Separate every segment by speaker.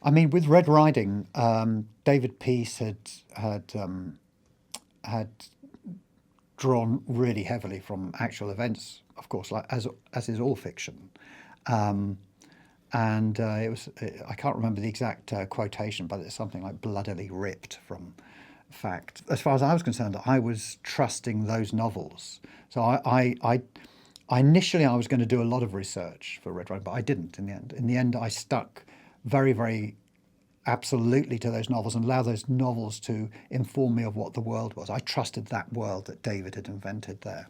Speaker 1: I mean, with Red Riding, David Peace had drawn really heavily from actual events, of course, like as is all fiction. Um, and it was I can't remember the exact quotation, but it's something like bloodily ripped from fact. As far as I was concerned, I was trusting those novels. So I initially I was going to do a lot of research for Red Riding, but I didn't in the end. In the end, I stuck very, very absolutely to those novels and allow those novels to inform me of what the world was. I trusted that world that David had invented there,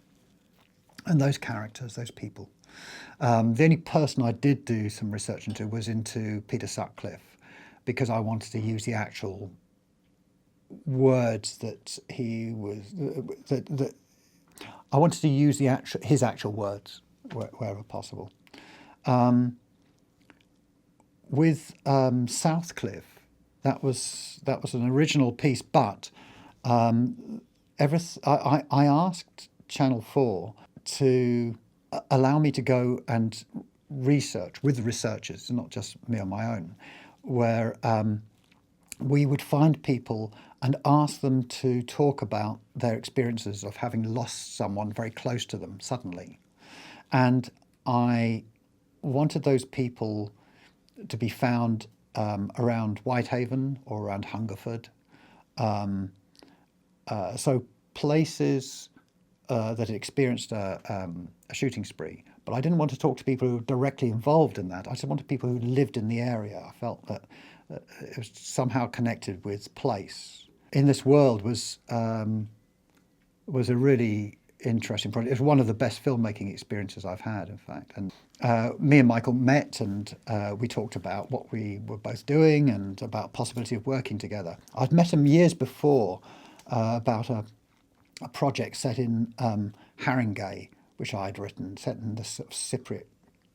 Speaker 1: and those characters, those people. The only person I did do some research into was into Peter Sutcliffe, because I wanted to use the actual words that he was that I wanted to use his actual words wherever possible. With Southcliffe, that was an original piece, but I asked Channel 4 to allow me to go and research with researchers, not just me on my own, where we would find people and ask them to talk about their experiences of having lost someone very close to them suddenly. And I wanted those people to be found around Whitehaven or around Hungerford. So places that had experienced a shooting spree. But I didn't want to talk to people who were directly involved in that. I just wanted people who lived in the area. I felt that it was somehow connected with place. In This World was a really interesting project. It was one of the best filmmaking experiences I've had, in fact. And me and Michael met, and we talked about what we were both doing and about possibility of working together. I'd met him years before about a project set in Haringey, which I'd written, set in the sort of Cypriot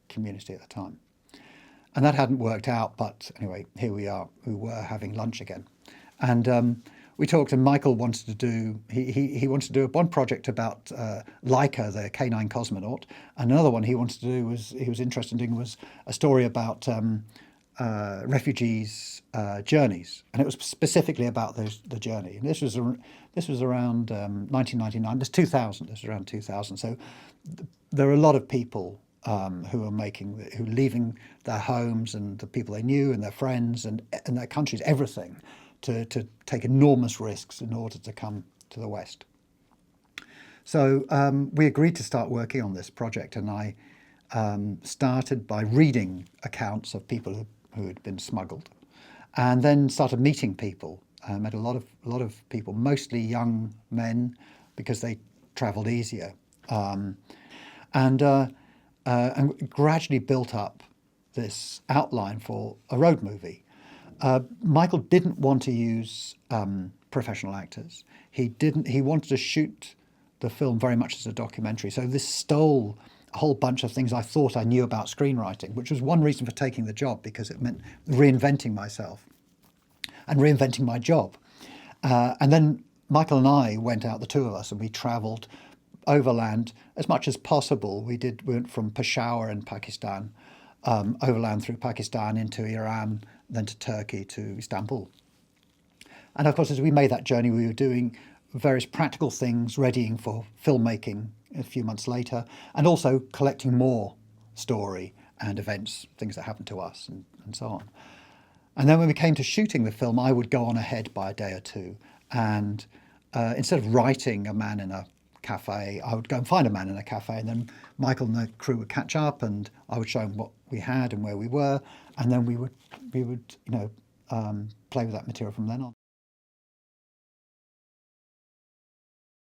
Speaker 1: community at the time. And that hadn't worked out, but anyway, here we are. We were having lunch again. And we talked, and Michael wanted to do, he wanted to do one project about Laika, the canine cosmonaut, and another one he wanted to do he was interested in doing was a story about refugees' journeys, and it was specifically about the journey. And this was around 1999. This 2000. This was around 2000. So there are a lot of people who are leaving their homes and the people they knew and their friends and their countries, everything, to take enormous risks in order to come to the West. So we agreed to start working on this project, and I started by reading accounts of people who had been smuggled, and then started meeting people. I met a lot of people, mostly young men, because they travelled easier, and gradually built up this outline for a road movie. Michael didn't want to use professional actors. He wanted to shoot the film very much as a documentary. So this stole a whole bunch of things I thought I knew about screenwriting, which was one reason for taking the job, because it meant reinventing myself and reinventing my job. And then Michael and I went out, the two of us, and we travelled overland as much as possible. We went from Peshawar in Pakistan, overland through Pakistan into Iran, then to Turkey, to Istanbul. And of course, as we made that journey, we were doing various practical things, readying for filmmaking a few months later, and also collecting more story and events, things that happened to us, and so on. And then when we came to shooting the film, I would go on ahead by a day or two, and instead of writing a man in a cafe, I would go and find a man in a cafe, and then Michael and the crew would catch up, and I would show them what we had and where we were, and then we would play with that material from then on.